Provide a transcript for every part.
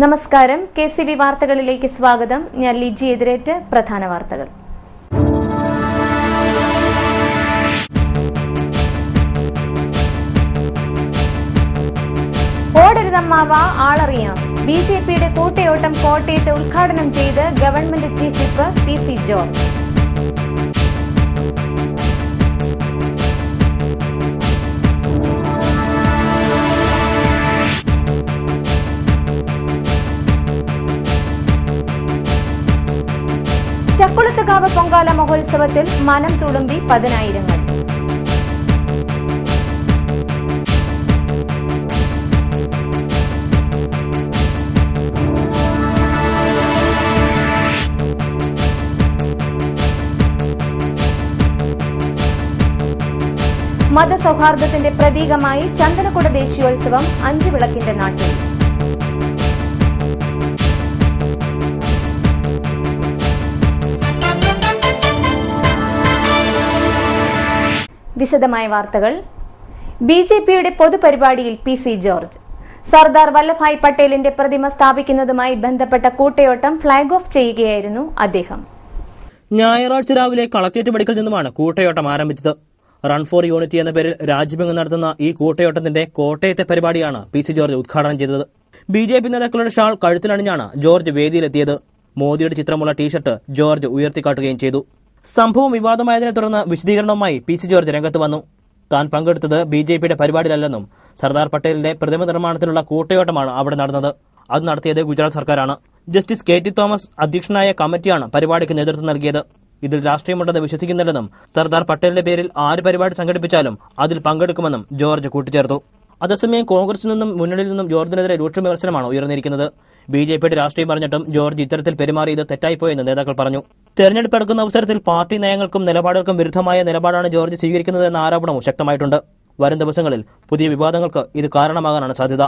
നമസ്കാരം. KCB വാർത്തകളിലേക്ക് സ്വാഗതം. ഞാൻ ലിജി എതിരേറ്റ്. പ്രധാന വാർത്തകൾ. ഓടരുതമ്മാവ ആളറിയാം. BJPയുടെ കൂട്ടയോട്ടം കോട്ടയത്ത് ഉദ്ഘാടനം ചെയ്ത് government chief whip PC George. Chakkulathukavu Pongala മഹോത്സവത്തിൽ മനം തുളുമ്പി പതിനായിരങ്ങൾ. മതസൗഹാർദ്ദത്തിന്റെ പ്രതീകമായി ചന്ദനക്കുട ദേശീയോത്സവം 5 വിളക്കിന്റെ നാട്ടിൽ. വിശദമായ വാർത്തകൾ. BJPയുടെ പൊതുപരിപാടിയിൽ PC ജോർജ്. സർദാർ വല്ലഭായ് പട്ടേലിന്റെ പ്രതിമ സ്ഥാപിക്കുന്നതുമായി ബന്ധപ്പെട്ട കൂട്ടയോട്ടം ഫ്ളാഗ് ഓഫ് ചെയ്യുകയായിരുന്നു അദ്ദേഹം. ഞായറാഴ്ച രാവിലെ കളക്ടറേറ്റ് മെഡിക്കൽ നിന്നുമാണ് കൂട്ടയോട്ടം ആരംഭിച്ചത്. റൺ ഫോർ യൂണിറ്റി എന്ന പേരിൽ രാജ്യമെങ്ങും നടത്തുന്ന ഈ കൂട്ടയോട്ടത്തിന്റെ കോട്ടയത്തെ പരിപാടിയാണ് PC ജോർജ് ഉദ്ഘാടനം ചെയ്തത്. BJP നേതാക്കളുടെ ഷാൾ കഴുത്തിലണിഞ്ഞാണ് ജോർജ് വേദിയിലെത്തിയത്. മോദിയുടെ ചിത്രമുള്ള ടീഷർട്ട് ജോർജ് ഉയർത്തിക്കാട്ടുകയും ചെയ്തു. സംഭവം വിവാദമായതിനെ തുടർന്ന് വിശദീകരണവുമായി PC ജോർജ് രംഗത്ത് വന്നു. താൻ പങ്കെടുത്തത് BJPയുടെ പരിപാടിയിലല്ലെന്നും സർദാർ പട്ടേലിന്റെ പ്രതിമ നിർമ്മാണത്തിലുള്ള കൂട്ടയോട്ടമാണ് അവിടെ നടന്നത്. അത് നടത്തിയത് ഗുജറാത്ത് സർക്കാരാണ്. ജസ്റ്റിസ് KT തോമസ് അധ്യക്ഷനായ കമ്മിറ്റിയാണ് പരിപാടിക്ക് നേതൃത്വം നൽകിയത്. ഇതിൽ രാഷ്ട്രീയമുണ്ടെന്ന് വിശ്വസിക്കുന്നില്ലെന്നും സർദാർ പട്ടേലിന്റെ പേരിൽ ആര് പരിപാടി സംഘടിപ്പിച്ചാലും അതിൽ പങ്കെടുക്കുമെന്നും ജോർജ് കൂട്ടിച്ചേർത്തു. അതേസമയം കോൺഗ്രസിൽ നിന്നും മുന്നണിയിൽ നിന്നും ജോർജിനെതിരെ രൂക്ഷ വിമർശനമാണ് ഉയർന്നിരിക്കുന്നത്. BJPയുടെ രാഷ്ട്രീയം പറഞ്ഞിട്ടും ജോർജ് ഇത്തരത്തിൽ പെരുമാറിയത് തെറ്റായിപ്പോയെന്ന് നേതാക്കൾ പറഞ്ഞു. തെരഞ്ഞെടുപ്പ് അടുക്കുന്ന അവസരത്തിൽ പാർട്ടി നയങ്ങൾക്കും നിലപാടുകൾക്കും വിരുദ്ധമായ നിലപാടാണ് ജോർജ് സ്വീകരിക്കുന്നതെന്ന ആരോപണവും ശക്തമായിട്ടുണ്ട്. വരും ദിവസങ്ങളിൽ പുതിയ വിവാദങ്ങൾക്ക് ഇത് കാരണമാകാനാണ് സാധ്യത.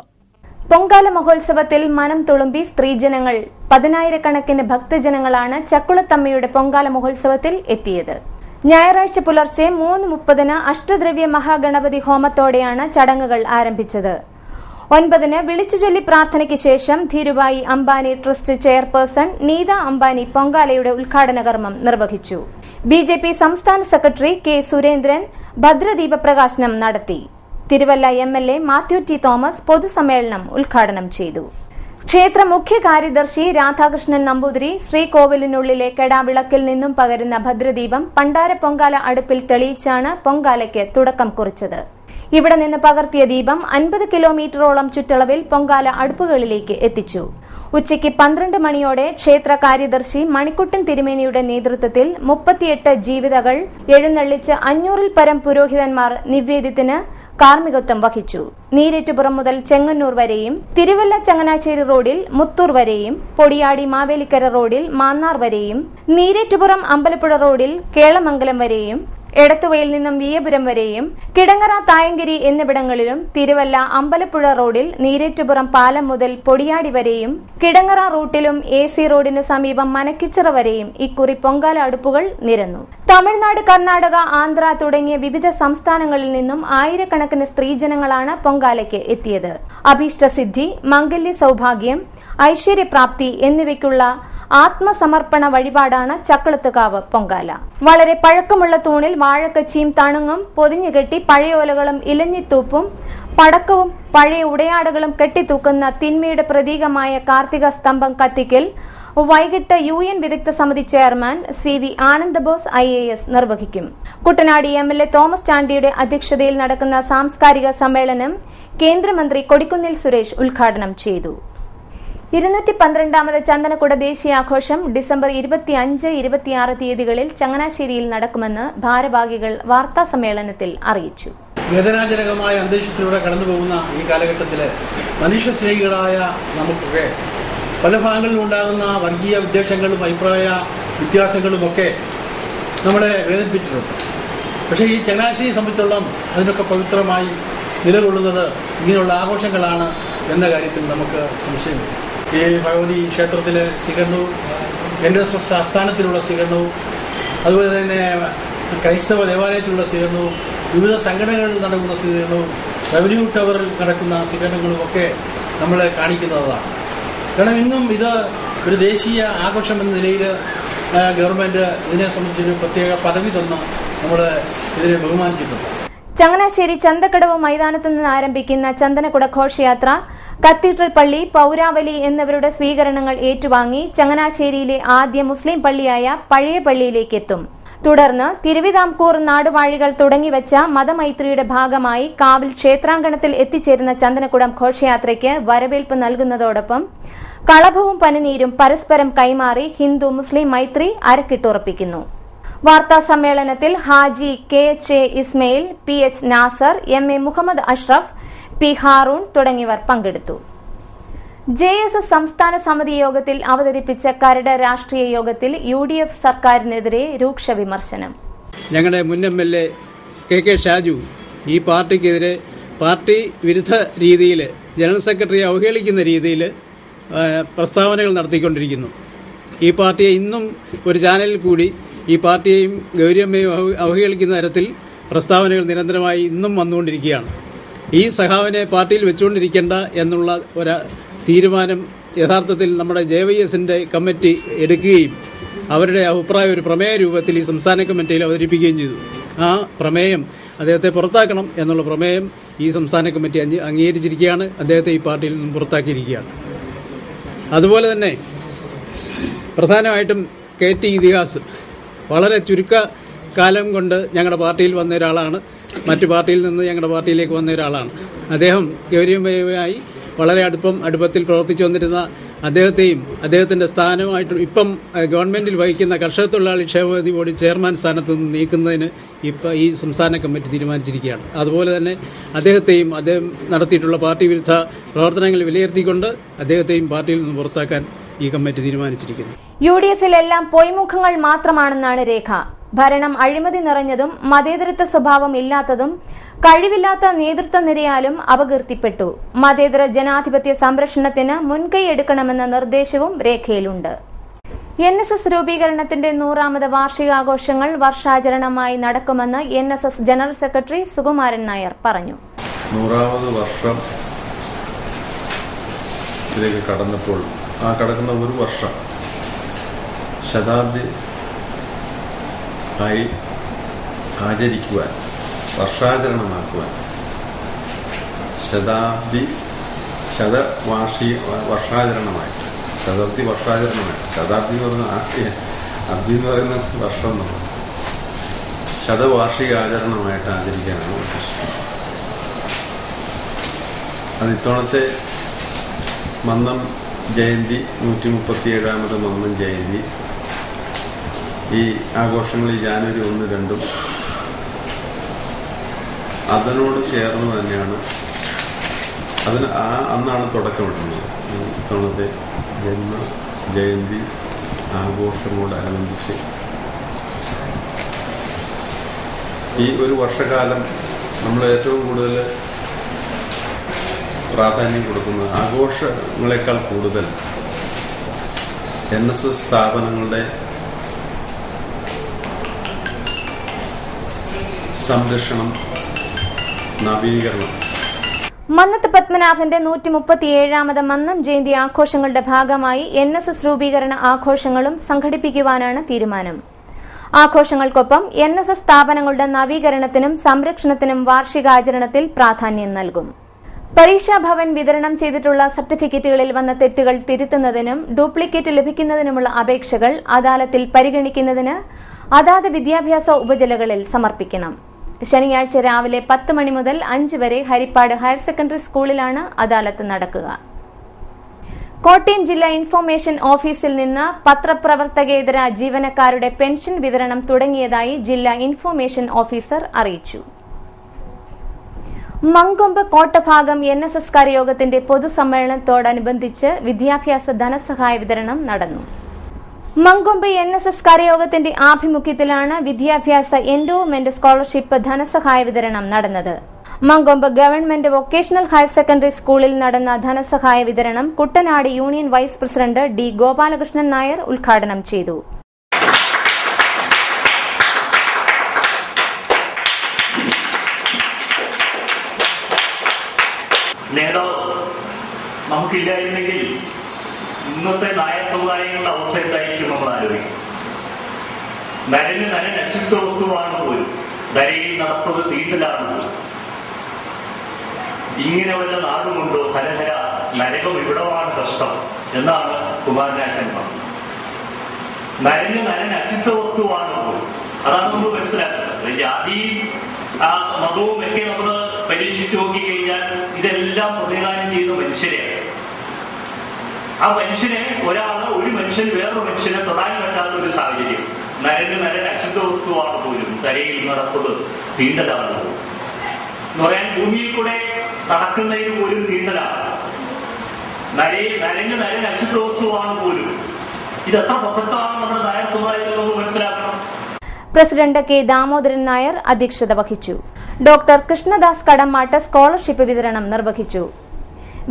പൊങ്കാല മഹോത്സവത്തിൽ മനം തുളുമ്പി സ്ത്രീജനങ്ങൾ. 10,000-കണക്കിന് ഭക്തജനങ്ങളാണ് ചക്കുളത്തമ്മയുടെ പൊങ്കാല മഹോത്സവത്തിൽ എത്തിയത്. ഞായറാഴ്ച പുലർച്ചെ 3:30 അഷ്ടദ്രവ്യ മഹാഗണപതി ഹോമത്തോടെയാണ് ചടങ്ങുകൾ ആരംഭിച്ചത്. 9 വിളിച്ചുചൊല്ലി പ്രാർത്ഥനയ്ക്ക് ശേഷം ധീരുഭായി അംബാനി ട്രസ്റ്റ് ചെയർപേഴ്സൺ നീത അംബാനി പൊങ്കാലയുടെ ഉദ്ഘാടന കർമ്മം നിർവഹിച്ചു. BJP സംസ്ഥാന സെക്രട്ടറി K. സുരേന്ദ്രൻ ഭദ്രദീപ പ്രകാശനം നടത്തി. Thiruvalla MLA Mathew T. Thomas പൊതുസമ്മേളനം ഉദ്ഘാടനം ചെയ്തു. ക്ഷേത്ര മുഖ്യ കാര്യദർശി രാധാകൃഷ്ണൻ നമ്പൂതിരി ശ്രീകോവിലിനുള്ളിലെ കെടാവിളക്കിൽ നിന്നും പകരുന്ന ഭദ്രദീപം പണ്ടാര പൊങ്കാല അടുപ്പിൽ തെളിയിച്ചാണ് പൊങ്കാലയ്ക്ക് തുടക്കം കുറിച്ചത്. ഇവിടെ നിന്ന് പകർത്തിയ ദീപം 50 കിലോമീറ്ററോളം ചുറ്റളവിൽ പൊങ്കാല അടുപ്പുകളിലേക്ക് എത്തിച്ചു. ഉച്ചയ്ക്ക് 12 മണിയോടെ ക്ഷേത്ര കാര്യദർശി മണിക്കുട്ടൻ തിരുമേനിയുടെ നേതൃത്വത്തിൽ 38 ജീവിതകൾ എഴുന്നള്ളിച്ച് 500-ൽ പരം പുരോഹിതന്മാർ നിവേദ്യത്തിന് കാർമ്മികത്വം വഹിച്ചു. നീരേറ്റുപുറം മുതൽ ചെങ്ങന്നൂർ വരെയും തിരുവല്ല ചങ്ങനാശ്ശേരി റോഡിൽ മുത്തൂർ വരെയും പൊടിയാടി മാവേലിക്കര റോഡിൽ മാന്നാർ വരെയും നീരേറ്റുപുറം അമ്പലപ്പുഴ റോഡിൽ കേളമംഗലം വരെയും എടത്തുവയിൽ നിന്നും വിയപുരം വരെയും കിടങ്ങറ തായങ്കരി എന്നിവിടങ്ങളിലും തിരുവല്ല അമ്പലപ്പുഴ റോഡിൽ നീരേറ്റുപുറം പാലം മുതൽ പൊടിയാടി വരെയും കിടങ്ങറ റൂട്ടിലും AC റോഡിന് സമീപം മനക്കിച്ചിറ വരെയും ഇക്കുറി പൊങ്കാല അടുപ്പുകൾ നിരന്നു. തമിഴ്നാട്, കർണാടക, ആന്ധ്ര തുടങ്ങിയ വിവിധ സംസ്ഥാനങ്ങളിൽ നിന്നും ആയിരക്കണക്കിന് സ്ത്രീജനങ്ങളാണ് പൊങ്കാലയ്ക്ക് എത്തിയത്. അഭീഷ്ടസിദ്ധി, മംഗല്യ സൌഭാഗ്യം, ഐശ്വര്യപ്രാപ്തി എന്നിവയ്ക്കുള്ള ആത്മസമർപ്പണ വഴിപാടാണ് ചക്കുളത്തുകാവ് പൊങ്കാല. വളരെ പഴക്കമുള്ള തൂണിൽ വാഴക്കച്ചിയും തണുങ്ങും പൊതിഞ്ഞുകെട്ടി പഴയോലകളും ഇലഞ്ഞിത്തൂപ്പും പടക്കവും പഴയ ഉടയാടകളും കെട്ടിത്തൂക്കുന്ന തിന്മയുടെ പ്രതീകമായ കാർത്തിക സ്തംഭം കത്തിക്കൽ വൈകിട്ട് UN വിദഗ്ധ സമിതി ചെയർമാൻ CV ആനന്ദബോസ് IAS നിർവഹിക്കും. കുട്ടനാട് MLA തോമസ് ചാണ്ടിയുടെ അധ്യക്ഷതയിൽ നടക്കുന്ന സാംസ്കാരിക സമ്മേളനം കേന്ദ്രമന്ത്രി കൊടിക്കുന്നിൽ സുരേഷ് ഉദ്ഘാടനം ചെയ്തു. 212ാമത് ചന്ദനക്കുട ദേശീയാഘോഷം ഡിസംബർ 25, 26 തീയതികളിൽ ചങ്ങനാശ്ശേരിയിൽ നടക്കുമെന്ന് ഭാരവാഹികൾ വാർത്താ സമ്മേളനത്തിൽ അറിയിച്ചു. വേദനാജനകമായ അന്തരീക്ഷത്തിലൂടെ കടന്നുപോകുന്ന ഈ കാലഘട്ടത്തില് മനുഷ്യസ്നേഹികളായ നമുക്കൊക്കെ പല ഭാഗങ്ങളിലും ഉണ്ടാകുന്ന വർഗീയ വിദ്വേഷങ്ങളും അഭിപ്രായ വ്യത്യാസങ്ങളുമൊക്കെ നമ്മളെ വേദനിപ്പിച്ചിട്ടുണ്ട്. പക്ഷേ ഈ ചങ്ങനാശ്ശേരി സംബന്ധിച്ചോളം അതിനൊക്കെ പവിത്രമായി നിലകൊള്ളുന്നത് ഇങ്ങനെയുള്ള ആഘോഷങ്ങളാണ് എന്ന കാര്യത്തിൽ നമുക്ക് സംശയമില്ല. ഈ ഭഗവതി ക്ഷേത്രത്തിലെ സ്വീകരണവും NSS ആസ്ഥാനത്തിലുള്ള സ്വീകരണവും അതുപോലെ തന്നെ ക്രൈസ്തവ ദേവാലയത്തിലുള്ള സ്വീകരണവും വിവിധ സംഘടനകളിൽ നടക്കുന്ന സ്വീകരണവും റവന്യൂ ടവറിൽ നടക്കുന്ന സ്വീകരണങ്ങളുമൊക്കെ നമ്മളെ കാണിക്കുന്നതാണ്. കാരണം ഇന്നും ഇത് ഒരു ദേശീയ ആഘോഷം എന്ന നിലയിൽ ഗവൺമെന്റ് ഇതിനെ സംബന്ധിച്ചൊരു പ്രത്യേക പദവി തന്ന് നമ്മൾ ഇതിനെ ബഹുമാനിച്ചിട്ടുണ്ട്. ചങ്ങനാശ്ശേരി ചന്തക്കടവ് മൈതാനത്ത് നിന്ന് ആരംഭിക്കുന്ന ചന്ദനക്കുട ഘോഷയാത്ര കത്തീഡ്രൽ പള്ളി, പൌരാവലി എന്നിവരുടെ സ്വീകരണങ്ങൾ ഏറ്റുവാങ്ങി ചങ്ങനാശ്ശേരിയിലെ ആദ്യ മുസ്ലിം പള്ളിയായ പഴയ പള്ളിയിലേക്ക് എത്തും. തുടർന്ന് തിരുവിതാംകൂർ നാടുവാഴികൾ തുടങ്ങിവച്ച മതമൈത്രിയുടെ ഭാഗമായി കാവിൽ ക്ഷേത്രാങ്കണത്തിൽ എത്തിച്ചേരുന്ന ചന്ദനക്കുടം ഘോഷയാത്രയ്ക്ക് വരവേൽപ്പ് നൽകുന്നതോടൊപ്പം കളഭവും പനിനീരും പരസ്പരം കൈമാറി ഹിന്ദു മുസ്ലിം മൈത്രി അരക്കിട്ടുറപ്പിക്കുന്നു. വാർത്താ സമ്മേളനത്തിൽ Haji KH Ismail, PH Nasar, MA Muhammad Ashraf, P Haroon തുടങ്ങിയവർ പങ്കെടുത്തു. JSS സംസ്ഥാന സമിതി യോഗത്തിൽ അവതരിപ്പിച്ച കരട് രാഷ്ട്രീയ യോഗത്തിൽ UDF സർക്കാരിനെതിരെ രൂക്ഷ വിമർശനം. ഞങ്ങളുടെ മുൻ MLA KK ഷാജു ഈ പാർട്ടിക്കെതിരെ പാർട്ടി വിരുദ്ധ രീതിയിൽ ജനറൽ സെക്രട്ടറിയെ അവഹേളിക്കുന്ന രീതിയിൽ പ്രസ്താവനകൾ നടത്തിക്കൊണ്ടിരിക്കുന്നു. ഈ പാർട്ടിയെ ഇന്നും ഒരു ചാനലിൽ കൂടി ഈ പാർട്ടിയെയും ഗൗരിയമ്മയും അവഹേളിക്കുന്ന തരത്തിൽ പ്രസ്താവനകൾ നിരന്തരമായി ഇന്നും വന്നുകൊണ്ടിരിക്കുകയാണ്. ഈ സഖാവിനെ പാർട്ടിയിൽ വെച്ചുകൊണ്ടിരിക്കേണ്ട എന്നുള്ള ഒരു തീരുമാനം യഥാർത്ഥത്തിൽ നമ്മുടെ JYSന്റെ കമ്മിറ്റി എടുക്കുകയും അവരുടെ അഭിപ്രായം ഒരു പ്രമേയ രൂപത്തിൽ ഈ സംസ്ഥാന കമ്മിറ്റിയിൽ അവതരിപ്പിക്കുകയും ചെയ്തു. ആ പ്രമേയം അദ്ദേഹത്തെ പുറത്താക്കണം എന്നുള്ള പ്രമേയം ഈ സംസ്ഥാന കമ്മിറ്റി അംഗീകരിച്ചിരിക്കുകയാണ്. അദ്ദേഹത്തെ ഈ പാർട്ടിയിൽ നിന്നും പുറത്താക്കിയിരിക്കുകയാണ്. അതുപോലെ തന്നെ പ്രധാനമായിട്ടും KT ഇതിഹാസ് വളരെ ചുരുക്കകാലം കൊണ്ട് ഞങ്ങളുടെ പാർട്ടിയിൽ വന്ന ഒരാളാണ്. മറ്റു പാർട്ടിയിൽ നിന്ന് ഞങ്ങളുടെ പാർട്ടിയിലേക്ക് വന്ന ഒരാളാണ്. അദ്ദേഹം ഗൗരിയമ്മയുമായി വളരെ അടുപ്പത്തിൽ പ്രവർത്തിച്ചു വന്നിരുന്ന അദ്ദേഹത്തെയും അദ്ദേഹത്തിന്റെ സ്ഥാനമായിട്ട് ഇപ്പം ഗവൺമെന്റിൽ വഹിക്കുന്ന കർഷക തൊഴിലാളി ക്ഷേമനിധി ബോർഡ് ചെയർമാൻ സ്ഥാനത്ത് നിന്ന് നീക്കുന്നതിന് ഇപ്പോൾ ഈ സംസ്ഥാന കമ്മിറ്റി തീരുമാനിച്ചിരിക്കുകയാണ്. അതുപോലെ തന്നെ അദ്ദേഹത്തെയും അദ്ദേഹം നടത്തിയിട്ടുള്ള പാർട്ടി വിരുദ്ധ പ്രവർത്തനങ്ങൾ വിലയിരുത്തിക്കൊണ്ട് അദ്ദേഹത്തെയും പാർട്ടിയിൽ നിന്ന് പുറത്താക്കാൻ ഈ കമ്മിറ്റി തീരുമാനിച്ചിരിക്കുന്നു. UDFിലെല്ലാം പൊയ്മുഖങ്ങൾ മാത്രമാണെന്നാണ് രേഖ. ഭരണം അഴിമതി നിറഞ്ഞതും മതേതരത്വ സ്വഭാവം ഇല്ലാത്തതും കഴിവില്ലാത്ത നേതൃത്വ നിരയാലും അപകീർത്തിപ്പെട്ടു. മതേതര ജനാധിപത്യ സംരക്ഷണത്തിന് മുൻകൈയെടുക്കണമെന്ന നിർദ്ദേശവും രേഖയിലുണ്ട്. NSS രൂപീകരണത്തിന്റെ 100ാമത് വാർഷികാഘോഷങ്ങൾ വർഷാചരണമായി നടക്കുമെന്ന് NSS general secretary Sukumaran Nair പറഞ്ഞു. 100ാമത് വർഷം ഇതിലേക്ക് കടന്നപ്പോൾ ആ കടക്കുന്ന ഒരു വർഷം ശതാബ്ദി ആയി ആചരിക്കുവാൻ, വർഷാചരണമാക്കുവാൻ, വർഷാചരണമായിട്ട് ശതാബ്ദി വർഷാചരണമായിട്ട്, ശതാബ്ദി എന്ന് പറയുന്ന അബ്ദി എന്ന് പറയുന്ന വർഷം നമ്മൾ ശതവാർഷികാചരണമായിട്ട് ആചരിക്കാനാണ് ഉദ്ദേശിക്കുന്നത്. അത് ഇത്തവണത്തെ മന്നം ജയന്തി 137ാമത് മന്നം ജയന്തി ഈ ആഘോഷങ്ങൾ ജനുവരി 1, 2 അതിനോട് ചേർന്ന് തന്നെയാണ്. അന്നാണ് തുടക്കമിടുന്നത്. ഇത്തവണത്തെ ജന്മ ജയന്തി ആഘോഷങ്ങളോടനുബന്ധിച്ച് ഈ ഒരു വർഷകാലം നമ്മൾ ഏറ്റവും കൂടുതൽ പ്രാധാന്യം കൊടുക്കുന്നത് ആഘോഷങ്ങളെക്കാൾ കൂടുതൽ NSS സ്ഥാപനങ്ങളുടെ സംരക്ഷണം, നവീകരണം. മന്നത്ത് പത്മനാഭന്റെ 137ാമത് മന്നം ജയന്തി ആഘോഷങ്ങളുടെ ഭാഗമായി NSS രൂപീകരണ ആഘോഷങ്ങളും സംഘടിപ്പിക്കുവാനാണ് തീരുമാനം. ആഘോഷങ്ങൾക്കൊപ്പം NSS സ്ഥാപനങ്ങളുടെ നവീകരണത്തിനും സംരക്ഷണത്തിനും വാർഷികാചരണത്തിൽ പ്രാധാന്യം നൽകും. പരീക്ഷാഭവൻ വിതരണം ചെയ്തിട്ടുള്ള സർട്ടിഫിക്കറ്റുകളിൽ വന്ന തെറ്റുകൾ തിരുത്തുന്നതിനും ഡ്യൂപ്ലിക്കേറ്റ് ലഭിക്കുന്നതിനുമുള്ള അപേക്ഷകൾ അദാലത്തിൽ പരിഗണിക്കുന്നതിന് അതാത് വിദ്യാഭ്യാസ ഉപജില്ലകളിൽ സമർപ്പിക്കണം. ശനിയാഴ്ച രാവിലെ 10 മണി മുതൽ 5 വരെ ഹരിപ്പാട് ഹയർ സെക്കൻഡറി സ്കൂളിലാണ് അദാലത്ത് നടക്കുക. കോട്ടയം ജില്ലാ ഇൻഫർമേഷൻ ഓഫീസിൽ നിന്ന് പത്രപ്രവർത്തകേതര ജീവനക്കാരുടെ പെൻഷൻ വിതരണം തുടങ്ങിയതായി ജില്ലാ ഇൻഫർമേഷൻ ഓഫീസർ അറിയിച്ചു. മങ്കൊമ്പ് കോട്ടഭാഗം NSS കാര്യയോഗത്തിന്റെ പൊതുസമ്മേളനത്തോടനുബന്ധിച്ച് വിദ്യാഭ്യാസ ധനസഹായ വിതരണം നടന്നു. മങ്കൊമ്പ് NSS കാര്യയോഗത്തിന്റെ ആഭിമുഖ്യത്തിലാണ് വിദ്യാഭ്യാസ എൻഡോവ്മെന്റ് സ്കോളർഷിപ്പ് ധനസഹായ വിതരണം നടന്നത്. Mankombu government vocational higher secondary സ്കൂളിൽ നടന്ന ധനസഹായ വിതരണം Kuttanad union vice president D. Gopalakrishnan Nair ഉദ്ഘാടനം ചെയ്തു. നേതാവ് നമുക്കില്ലായിരുന്നെങ്കിൽ ഇന്നത്തെ നായർ സമുദായങ്ങളുടെ അവസ്ഥ എന്തായിരിക്കും നമ്മൾ ആലോചിക്കും. നരന് നരൻ അശുദ്ധ വസ്തുവാണ് പോലും, ധരയിൽ നടപ്പത് തീണ്ടലാണ് പോലും. ഇങ്ങനെ വല്ല നാടുമുണ്ടോ ഹരഹര, നരകം ഇവിടമാണ് കഷ്ടം എന്നാണ് കുമാരനാശൻ പറഞ്ഞത്. നരന് നരൻ അശുദ്ധ വസ്തുവാണ് പോലും, അതാണ് നമ്മൾ മനസ്സിലാക്കുന്നത്. ജാതിയും മതവും ഒക്കെ നമ്മൾ പരീക്ഷിച്ചു നോക്കിക്കഴിഞ്ഞാൽ ഇതെല്ലാം പ്രതിദാനം ചെയ്ത മനുഷ്യരെയാണ്. ആ മനുഷ്യനെ ഒരു മനുഷ്യൻ വേറൊരു മനുഷ്യനെ തൊടാൻ പറ്റാത്ത ഒരു സാഹചര്യം. നരന് നരൻ അശുദ്ധ വസ്തുവാണ് പോലും, തരയിൽ നടപ്പത് തീണ്ടലാണ് പോലും എന്ന് പറയാൻ ഭൂമിയിൽ കൂടെ നടക്കുന്നതിന് പോലും തീണ്ടലാണ്. നരന് നരൻ അശുദ്ധ വസ്തുവാണ് പോലും. ഇതെത്ര പ്രസക്തമാണ് നമ്മുടെ നായർ സമുദായത്തിൽ നമുക്ക് മനസ്സിലാക്കണം. പ്രസിഡന്റ് കെ ദാമോദരൻ നായർ അധ്യക്ഷത വഹിച്ചു. ഡോക്ടർ കൃഷ്ണദാസ് കടമ്മാട്ട് സ്കോളർഷിപ്പ് വിതരണം നിർവഹിച്ചു.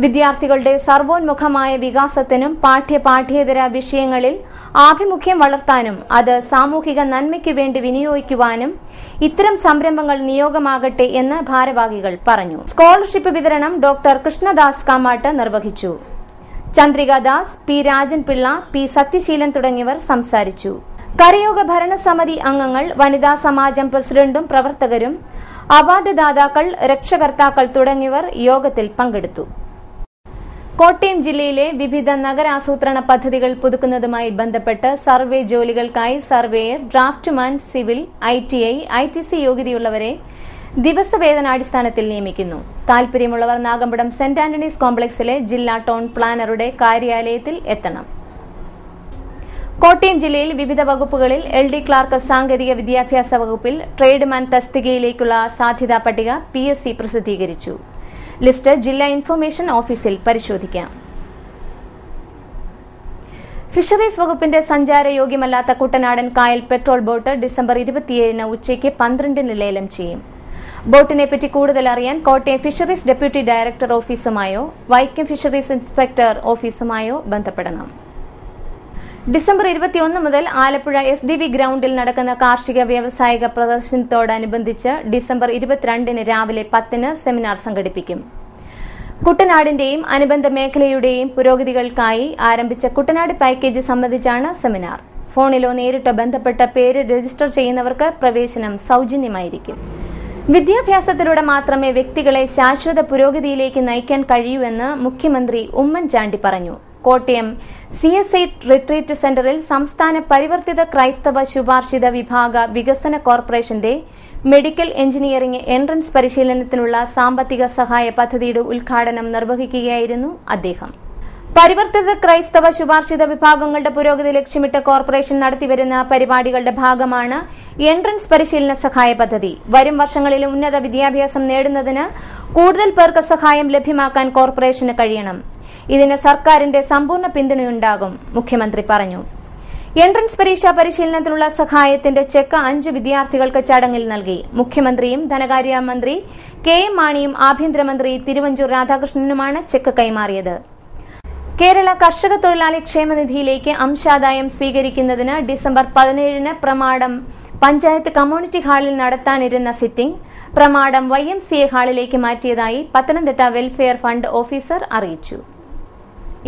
വിദ്യാർത്ഥികളുടെ സർവോന്മുഖമായ വികാസത്തിനും പാഠ്യേതര വിഷയങ്ങളിൽ ആഭിമുഖ്യം വളർത്താനും അത് സാമൂഹിക നന്മയ്ക്കു വേണ്ടി വിനിയോഗിക്കുവാനും ഇത്തരം സംരംഭങ്ങൾ നിയോഗമാകട്ടെ എന്ന് ഭാരവാഹികൾ പറഞ്ഞു. സ്കോളർഷിപ്പ് വിതരണം ഡോക്ടർ കൃഷ്ണദാസ് കാമാട്ട് നിർവഹിച്ചു. ചന്ദ്രികാദാസ്, പി രാജൻപിള്ള, പി സത്യശീലൻ തുടങ്ങിയവർ സംസാരിച്ചു. കരയോഗ ഭരണസമിതി അംഗങ്ങൾ, വനിതാ സമാജം പ്രസിഡന്റും പ്രവർത്തകരും, അവാർഡ് ദാതാക്കൾ, രക്ഷകർത്താക്കൾ തുടങ്ങിയവർ യോഗത്തിൽ പങ്കെടുത്തു. കോട്ടയം ജില്ലയിലെ വിവിധ നഗരാസൂത്രണ പദ്ധതികൾ പുതുക്കുന്നതുമായി ബന്ധപ്പെട്ട് സർവേ ജോലികൾക്കായി surveyor, draughtsman, civil, ITI, ITC യോഗ്യതയുള്ളവരെ ദിവസവേതനാടിസ്ഥാനത്തിൽ നിയമിക്കുന്നു. താൽപര്യമുള്ളവർ നാഗമ്പടം സെന്റ് ആന്റണീസ് കോംപ്ലക്സിലെ ജില്ലാ ടൗൺ പ്ലാനറുടെ കാര്യാലയത്തിൽ എത്തണം. കോട്ടയം ജില്ലയിൽ വിവിധ വകുപ്പുകളിൽ LD ക്ലാർക്ക് സാങ്കേതിക വിദ്യാഭ്യാസ വകുപ്പിൽ ട്രേഡ്മാൻ തസ്തികയിലേക്കുള്ള സാധ്യതാ പട്ടിക PSC പ്രസിദ്ധീകരിച്ചു. ലിസ്റ്റ് ജില്ലാ ഇൻഫർമേഷൻ ഓഫീസിൽ പരിശോധിക്കാം. ഫിഷറീസ് വകുപ്പിന്റെ സഞ്ചാരയോഗ്യമല്ലാത്ത കുട്ടനാടൻ കായൽ പെട്രോൾ ബോട്ട് ഡിസംബർ 27 ഉച്ചയ്ക്ക് 12 ലേലം ചെയ്യും. ബോട്ടിനെപ്പറ്റി കൂടുതൽ അറിയാൻ കോട്ടയം ഫിഷറീസ് ഡെപ്യൂട്ടി ഡയറക്ടർ ഓഫീസുമായോ വൈക്കം ഫിഷറീസ് ഇൻസ്പെക്ടർ ഓഫീസുമായോ ബന്ധപ്പെടണം. ഡിസംബർ 21 മുതൽ ആലപ്പുഴ SDV ഗ്രൌണ്ടിൽ നടക്കുന്ന കാർഷിക വ്യാവസായിക പ്രദർശനത്തോടനുബന്ധിച്ച് ഡിസംബർ 22 രാവിലെ 10 സെമിനാർ സംഘടിപ്പിക്കും. കുട്ടനാടിന്റെയും അനുബന്ധ മേഖലയുടെയും പുരോഗതികൾക്കായി ആരംഭിച്ച കുട്ടനാട് പാക്കേജ് സംബന്ധിച്ചാണ് സെമിനാർ. ഫോണിലോ നേരിട്ടോ ബന്ധപ്പെട്ട പേര് രജിസ്റ്റർ ചെയ്യുന്നവർക്ക് പ്രവേശനം സൌജന്യമായിരിക്കും. വിദ്യാഭ്യാസത്തിലൂടെ മാത്രമേ വ്യക്തികളെ ശാശ്വത പുരോഗതിയിലേക്ക് നയിക്കാൻ കഴിയൂവെന്ന് മുഖ്യമന്ത്രി ഉമ്മൻചാണ്ടി പറഞ്ഞു. കോട്ടയം CSI റിട്രീറ്റ് സെന്ററിൽ സംസ്ഥാന പരിവർത്തിത ക്രൈസ്തവ ശുപാർശിത വിഭാഗ വികസന കോർപ്പറേഷന്റെ മെഡിക്കൽ എഞ്ചിനീയറിംഗ് എൻട്രൻസ് പരിശീലനത്തിനുള്ള സാമ്പത്തിക സഹായ പദ്ധതിയുടെ ഉദ്ഘാടനം നിർവഹിക്കുകയായിരുന്നു അദ്ദേഹം. പരിവർത്തിത ക്രൈസ്തവ ശുപാർശിത വിഭാഗങ്ങളുടെ പുരോഗതി ലക്ഷ്യമിട്ട് കോർപ്പറേഷൻ നടത്തിവരുന്ന പരിപാടികളുടെ ഭാഗമാണ് എൻട്രൻസ് പരിശീലന സഹായ പദ്ധതി. വരും വർഷങ്ങളിൽ ഉന്നത വിദ്യാഭ്യാസം നേടുന്നതിന് കൂടുതൽ പേർക്ക് സഹായം ലഭ്യമാക്കാൻ കോർപ്പറേഷന് കഴിയണം. ഇതിന് സർക്കാരിന്റെ സമ്പൂർണ്ണ പിന്തുണയുണ്ടാകും, മുഖ്യമന്ത്രി പറഞ്ഞു. എൻട്രൻസ് പരീക്ഷാ പരിശീലനത്തിനുള്ള സഹായത്തിന്റെ ചെക്ക് 5 വിദ്യാർത്ഥികൾക്ക് ചടങ്ങിൽ നൽകി. മുഖ്യമന്ത്രിയും ധനകാര്യമന്ത്രി KM മാണിയും ആഭ്യന്തരമന്ത്രി തിരുവഞ്ചൂർ രാധാകൃഷ്ണനുമാണ് ചെക്ക് കൈമാറിയത്. കേരള കർഷക തൊഴിലാളി ക്ഷേമനിധിയിലേക്ക് അംശാദായം സ്വീകരിക്കുന്നതിന് ഡിസംബർ 17 പ്രമാടം പഞ്ചായത്ത് കമ്മ്യൂണിറ്റി ഹാളിൽ നടത്താനിരുന്ന സിറ്റിംഗ് പ്രമാടം YMCA ഹാളിലേക്ക് മാറ്റിയതായി പത്തനംതിട്ട വെൽഫെയർ ഫണ്ട് ഓഫീസർ അറിയിച്ചു.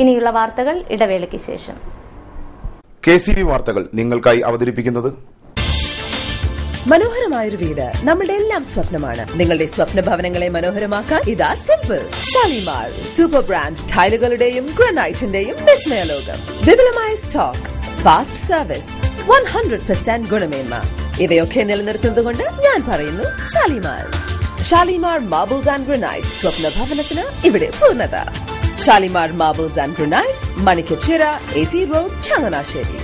ഇനിയുള്ള വാർത്തകൾ ഇടവേളയ്ക്ക് ശേഷം. KCV വാർത്തകൾ നിങ്ങൾക്കായി അവതരിപ്പിക്കുന്നത് മനോഹരമായൊരു വീട് നമ്മുടെ എല്ലാം സ്വപ്നമാണ്. നിങ്ങളുടെ സ്വപ്ന ഭവനങ്ങളെ മനോഹരമാക്കാൻ ഇതാ സിമ്പിൾ ഷാലിമാർ സൂപ്പർ ബ്രാൻഡ് ടൈലുകളുടെയും ഗ്രാനൈറ്റിന്റെയും വിസ്മയ ലോകം. വിപുലമായ സ്റ്റോക്ക്, ഫാസ്റ്റ് സർവീസ്, 100% ഗുണമേന്മ ഇവയൊക്കെ നിലനിർത്തുന്നതുകൊണ്ട് ഞാൻ പറയുന്നു Shalimar. Shalimar marbles and granite, സ്വപ്ന ഭവനത്തിന് ഇവിടെ പൂർണ്ണത. Shalimar marbles and granite, Manikkachira, AC road, Changanassery.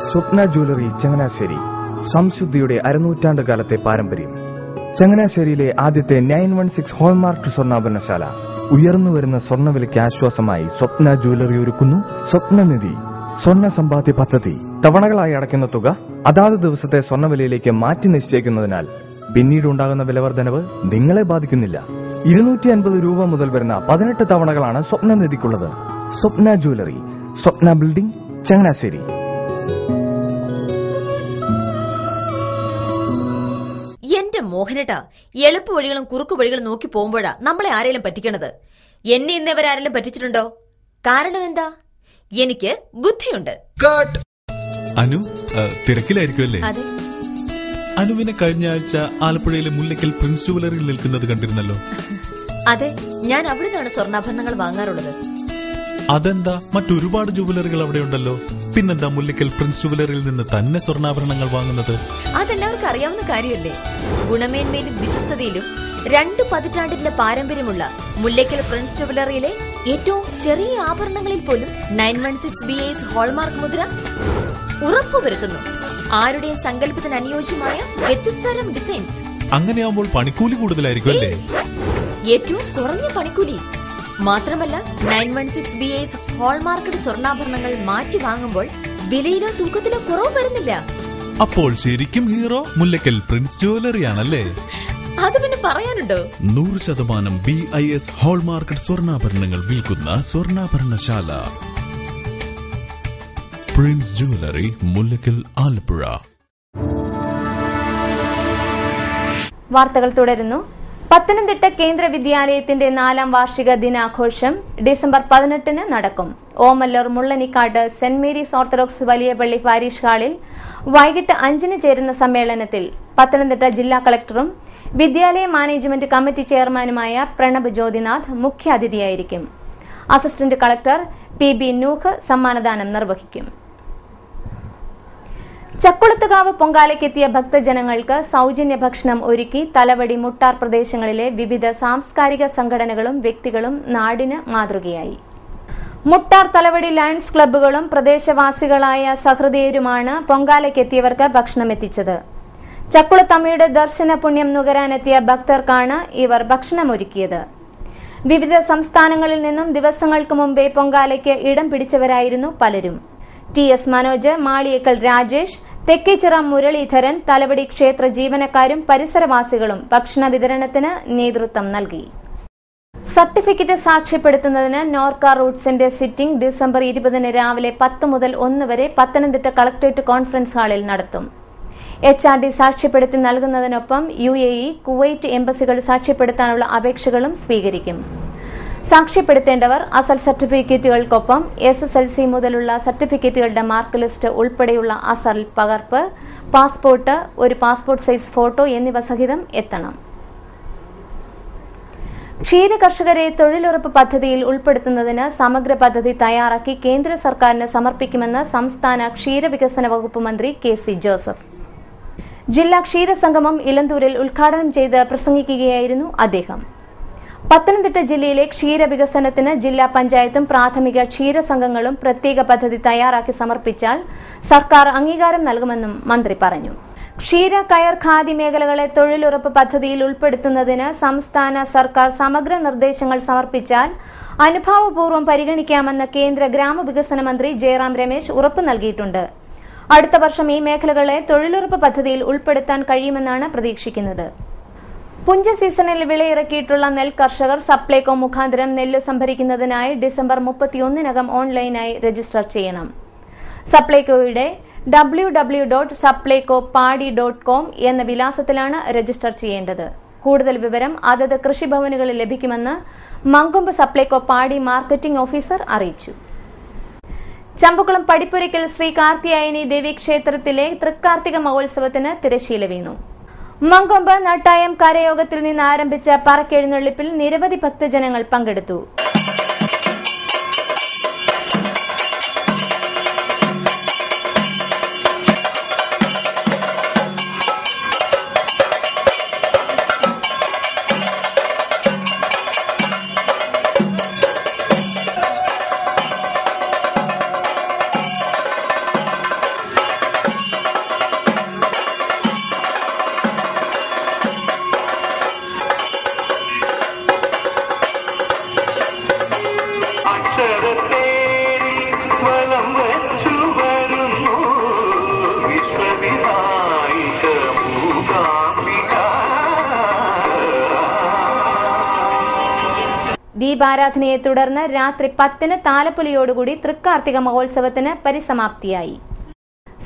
Swapna jewellery Changanassery, സംശുദ്ധിയുടെ അരനൂറ്റാണ്ട് കാലത്തെ പാരമ്പര്യം. ചങ്ങനാശ്ശേരിയിലെ ആദ്യത്തെ 916 ഹോൾമാർക്ക് സ്വർണ്ണാഭരണശാല. ഉയർന്നുവരുന്ന സ്വർണ്ണവിലയ്ക്ക് ആശ്വാസമായി സ്വപ്ന ജ്വല്ലറി ഒരുക്കുന്നു സ്വപ്നനിധി സ്വർണ്ണ സമ്പാദ്യ പദ്ധതി. തവണകളായി അടയ്ക്കുന്ന തുക അതാത് ദിവസത്തെ സ്വർണ്ണവിലയിലേക്ക് മാറ്റി നിശ്ചയിക്കുന്നതിനാൽ പിന്നീടുണ്ടാകുന്ന വിലവർദ്ധനവ് നിങ്ങളെ ബാധിക്കുന്നില്ല. 250 രൂപ മുതൽ വരുന്ന 18 തവണകളാണ് സ്വപ്നനിധിക്കുള്ളത്. സ്വപ്ന ജ്വല്ലറി, സ്വപ്ന ബിൽഡിംഗ്, ചങ്ങനാശ്ശേരി. മോഹനേട്ടാ, എളുപ്പ വഴികളും കുറുക്കു വഴികളും നോക്കി പോകുമ്പോഴാ നമ്മളെ ആരെങ്കിലും പറ്റിക്കണത്. എന്നെ ഇന്നവരാരെങ്കിലും പറ്റിച്ചിട്ടുണ്ടോ? കാരണം എന്താ? എനിക്ക് ബുദ്ധിയുണ്ട്. അനു തിരക്കിലായിരിക്കും അല്ലേ? അതെ. അനുവിനെ കഴിഞ്ഞ ആഴ്ച ആലപ്പുഴയിലെ മുല്ലയ്ക്കൽ പ്രിൻസ് ജുവലറിയിൽ നിൽക്കുന്നത് കണ്ടിരുന്നല്ലോ. അതെ, ഞാൻ അവിടെ നിന്നാണ് സ്വർണ്ണാഭരണങ്ങൾ വാങ്ങാറുള്ളത്. അതെന്താ, മറ്റൊരുപാട് ജുവലറികൾ അവിടെ ഉണ്ടല്ലോ, പിന്നെന്താ മുല്ലയ്ക്കൽ പ്രിൻസ് ജുവലറിയിൽ നിന്ന് തന്നെ സ്വർണ്ണാഭരണങ്ങൾ വാങ്ങുന്നത്? അതെല്ലാവർക്കും അറിയാവുന്ന കാര്യമല്ലേ. ഗുണമേന്മയിലും വിശ്വസ്തതയിലും 2 പതിറ്റാണ്ടിന്റെ പാരമ്പര്യമുള്ള മുല്ലയ്ക്കൽ പ്രിൻസ് ജുവലറിയിലെ ഏറ്റവും ചെറിയ ആഭരണങ്ങളിൽ പോലും 916 BIS ഹോൾമാർക്ക് മുദ്ര ഉറപ്പുവരുത്തുന്നു. ആരുടെയും സങ്കല്പത്തിന് അനുയോജ്യമായ വ്യത്യസ്തതരം ഡിസൈൻസ്. അങ്ങനെയാവുമ്പോൾ പണിക്കൂലി കൂടുതലായിരിക്കും അല്ലേ? ഏറ്റവും കുറഞ്ഞ പണിക്കൂലി. മാത്രമല്ല 916 BIS ഹോൾമാർക്കഡ് സ്വർണ്ണാഭരണങ്ങൾ മാറ്റി വാങ്ങുമ്പോൾ വിലയിലോ തൂക്കത്തിലോ കുറവ് വരുന്നില്ല. അപ്പോൾ ശരിക്കും ഹീറോ മുല്ലയ്ക്കൽ പ്രിൻസ് ജുവലറി ആണല്ലേ? അത് പിന്നെ പറയാനുണ്ടോ? 100% BIS ഹോൾമാർക്കഡ് സ്വർണ്ണാഭരണങ്ങൾ വിൽക്കുന്ന സ്വർണ്ണാഭരണശാല പ്രിൻസ് ജുവലറി, മുല്ലയ്ക്കൽ, ആലപ്പുഴ. വാർത്തകൾ തുടരുന്നു. പത്തനംതിട്ട കേന്ദ്ര വിദ്യാലയത്തിന്റെ 4ാം വാർഷിക ദിനാഘോഷം ഡിസംബർ 18 നടക്കും. ഓമല്ലൂർ മുള്ളനിക്കാട് സെന്റ് മേരീസ് ഓർത്തഡോക്സ് വലിയ പള്ളി പാരിഷ് ഹാളിൽ വൈകിട്ട് 5 ചേരുന്ന സമ്മേളനത്തിൽ പത്തനംതിട്ട ജില്ലാ കളക്ടറും വിദ്യാലയ മാനേജ്മെന്റ് കമ്മിറ്റി ചെയർമാനുമായ പ്രണബ് ജ്യോതിനാഥ് മുഖ്യാതിഥിയായിരിക്കും. അസിസ്റ്റന്റ് കളക്ടർ PB നൂഹ് സമ്മാനദാനം നിർവഹിക്കും. ചക്കുളത്തുകാവ് പൊങ്കാലയ്ക്കെത്തിയ ഭക്തജനങ്ങൾക്ക് സൌജന്യ ഭക്ഷണം ഒരുക്കി തലവടി മുട്ടാർ പ്രദേശങ്ങളിലെ വിവിധ സാംസ്കാരിക സംഘടനകളും വ്യക്തികളും നാടിന് മാതൃകയായി. മുട്ടാർ തലവടി ലയൺസ് ക്ലബ്ബുകളും പ്രദേശവാസികളായ സഹൃദയരുമാണ് പൊങ്കാലയ്ക്കെത്തിയവർക്ക് ഭക്ഷണമെത്തിച്ചത്. ചക്കുളത്തമ്മയുടെ ദർശന പുണ്യം നുകരാനെത്തിയ ഭക്തർക്കാണ് ഇവർ ഭക്ഷണമൊരുക്കിയത്. വിവിധ സംസ്ഥാനങ്ങളിൽ നിന്നും ദിവസങ്ങൾക്ക് മുമ്പേ പൊങ്കാലയ്ക്ക് ഇടം പിടിച്ചവരായിരുന്നു പലരും. TS മനോജ്, മാളിയേക്കൽ രാജേഷ്, തെക്കേച്ചിറ മുരളീധരൻ, തലവടി ക്ഷേത്ര ജീവനക്കാരും പരിസരവാസികളും ഭക്ഷണ വിതരണത്തിന് നേതൃത്വം നൽകി. സർട്ടിഫിക്കറ്റ് സാക്ഷ്യപ്പെടുത്തുന്നതിന് നോർക്ക റൂട്ട്സിന്റെ സിറ്റിംഗ് ഡിസംബർ 20 രാവിലെ 10 മുതൽ 1 വരെ പത്തനംതിട്ട കളക്ടറേറ്റ് കോൺഫറൻസ് ഹാളിൽ നടത്തും. HRD സാക്ഷ്യപ്പെടുത്തി നൽകുന്നതിനൊപ്പം UAE, കുവൈറ്റ് എംബസികൾ സാക്ഷ്യപ്പെടുത്താനുള്ള അപേക്ഷകളും സ്വീകരിക്കും. സാക്ഷ്യപ്പെടുത്തേണ്ടവർ അസൽ സർട്ടിഫിക്കറ്റുകൾക്കൊപ്പം SSLC മുതലുള്ള സർട്ടിഫിക്കറ്റുകളുടെ മാർക്ക് ലിസ്റ്റ് ഉൾപ്പെടെയുള്ള അസൽ പകർപ്പ്, പാസ്പോർട്ട്, ഒരു പാസ്പോർട്ട് സൈസ് ഫോട്ടോ എന്നിവ സഹിതം എത്തണം. ക്ഷീരകർഷകരെ തൊഴിലുറപ്പ് പദ്ധതിയിൽ ഉൾപ്പെടുത്തുന്നതിന് സമഗ്ര പദ്ധതി തയ്യാറാക്കി കേന്ദ്ര സർക്കാരിന് സമർപ്പിക്കുമെന്ന് സംസ്ഥാന ക്ഷീരവികസന വകുപ്പ് മന്ത്രി KC ജോസഫ്. ജില്ലാ ക്ഷീരസംഗമം ഇലന്തൂരിൽ ഉദ്ഘാടനം ചെയ്ത് പ്രസംഗിക്കുകയായിരുന്നു അദ്ദേഹം. പത്തനംതിട്ട ജില്ലയിലെ ക്ഷീരവികസനത്തിന് ജില്ലാ പഞ്ചായത്തും പ്രാഥമിക ക്ഷീരസംഘങ്ങളും പ്രത്യേക പദ്ധതി തയ്യാറാക്കി സമർപ്പിച്ചാൽ സർക്കാർ അംഗീകാരം നൽകുമെന്നും മന്ത്രി പറഞ്ഞു. ക്ഷീര, കയർ, ഖാദി മേഖലകളെ തൊഴിലുറപ്പ് പദ്ധതിയിൽ ഉൾപ്പെടുത്തുന്നതിന് സംസ്ഥാന സർക്കാർ സമഗ്ര നിർദ്ദേശങ്ങൾ സമർപ്പിച്ചാൽ അനുഭാവപൂർവ്വം പരിഗണിക്കാമെന്ന് കേന്ദ്ര ഗ്രാമവികസന മന്ത്രി ജയറാം രമേശ് ഉറപ്പു നൽകിയിട്ടുണ്ട്. അടുത്ത വർഷം ഈ മേഖലകളെ തൊഴിലുറപ്പ് പദ്ധതിയിൽ ഉൾപ്പെടുത്താൻ കഴിയുമെന്നാണ് പ്രതീക്ഷിക്കുന്നത്. പുഞ്ച സീസണിൽ വിളയിറക്കിയിട്ടുള്ള നെൽ കർഷകർ സപ്ലൈകോ മുഖാന്തരം നെല്ല് സംഭരിക്കുന്നതിനായി ഡിസംബർ 31 ഓൺലൈനായി രജിസ്റ്റർ ചെയ്യണം. സപ്ലൈകോയുടെ www.supplycopadi.com എന്ന വിലാസത്തിലാണ് രജിസ്റ്റർ ചെയ്യേണ്ടത്. കൂടുതൽ വിവരം അതത് കൃഷിഭവനുകളിൽ ലഭിക്കുമെന്ന് മങ്കൊമ്പ് സപ്ലൈകോ പാടി മാർക്കറ്റിംഗ് ഓഫീസർ അറിയിച്ചു. ചമ്പക്കുളം പടിപ്പുരയ്ക്കൽ ശ്രീ കാർത്തിയായനി ദേവീക്ഷേത്രത്തിലെ തൃക്കാർത്തിക മഹോത്സവത്തിന് തിരശ്ശീല വീണു. മങ്കൊമ്പ് നട്ടായം കരയോഗത്തിൽ നിന്ന് ആരംഭിച്ച പറക്കെഴുന്നള്ളിപ്പിൽ നിരവധി ഭക്തജനങ്ങൾ പങ്കെടുത്തു. ദീപാരാധനയെ തുടർന്ന് രാത്രി 10 താലപ്പൊലിയോടുകൂടി തൃക്കാർത്തിക മഹോത്സവത്തിന് പരിസമാപ്തിയായി.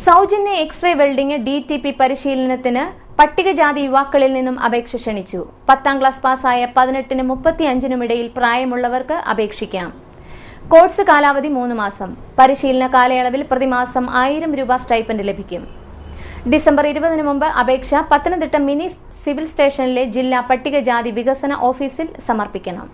സൌജന്യ എക്സ്റേ വെൽഡിംഗ് DTP പരിശീലനത്തിന് പട്ടികജാതി യുവാക്കളിൽ നിന്നും അപേക്ഷ ക്ഷണിച്ചു. 10ാം ക്ലാസ് പാസ്സായ 18നും 35നും ഇടയിൽ പ്രായമുള്ളവർക്ക് അപേക്ഷിക്കാം. കോഴ്സ് കാലാവധി 3 മാസം. പരിശീലന കാലയളവിൽ പ്രതിമാസം 1000 രൂപ സ്റ്റൈപ്പൻഡ് ലഭിക്കും. ഡിസംബർ 20 മുമ്പ് അപേക്ഷ പത്തനംതിട്ട മിനി സിവിൽ സ്റ്റേഷനിലെ ജില്ലാ പട്ടികജാതി വികസന ഓഫീസിൽ സമർപ്പിക്കണം.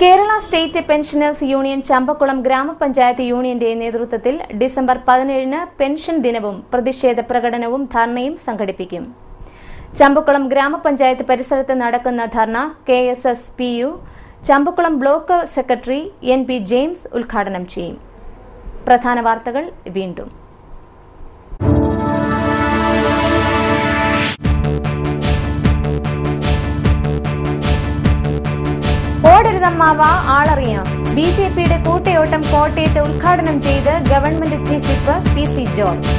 Kerala state pensioners union Champakulam ഗ്രാമപഞ്ചായത്ത് യൂണിയന്റെ നേതൃത്വത്തിൽ ഡിസംബർ 17 പെൻഷൻ ദിനവും പ്രതിഷേധ പ്രകടനവും ധർണയും സംഘടിപ്പിക്കും. ചമ്പക്കുളം ഗ്രാമപഞ്ചായത്ത് പരിസരത്ത് നടക്കുന്ന dharna KSSPU Champakulam block secretary NP James ഉദ്ഘാടനം ചെയ്യും. പ്രധാന വാർത്തകൾ വീണ്ടും. ഓടരുതമ്മാവ ആളറിയാം. BJPയുടെ കൂട്ടയോട്ടം കോട്ടയത്ത് ഉദ്ഘാടനം ചെയ്ത് government chief whip PC George.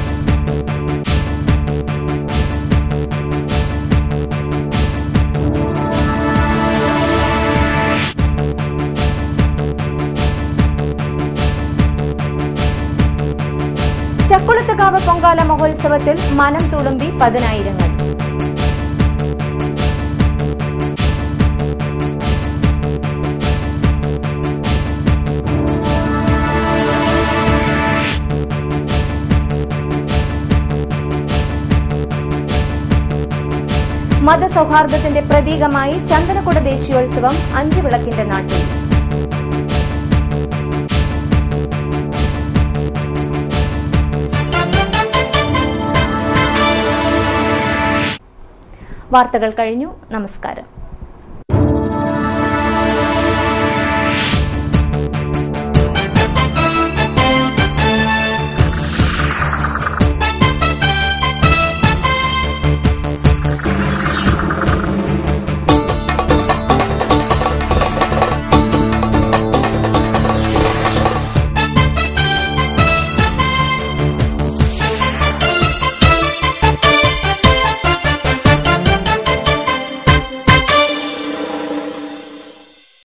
Chakkulathukavu Pongala മഹോത്സവത്തിൽ മനം തുളുമ്പി 10,000. മതസൗഹാർദ്ദത്തിന്റെ പ്രതീകമായി ചന്ദനക്കുട ദേശീയോത്സവം 5 വിളക്കിന്റെ നാട്ടിൽ. വാർത്തകൾ കഴിഞ്ഞു. നമസ്കാരം.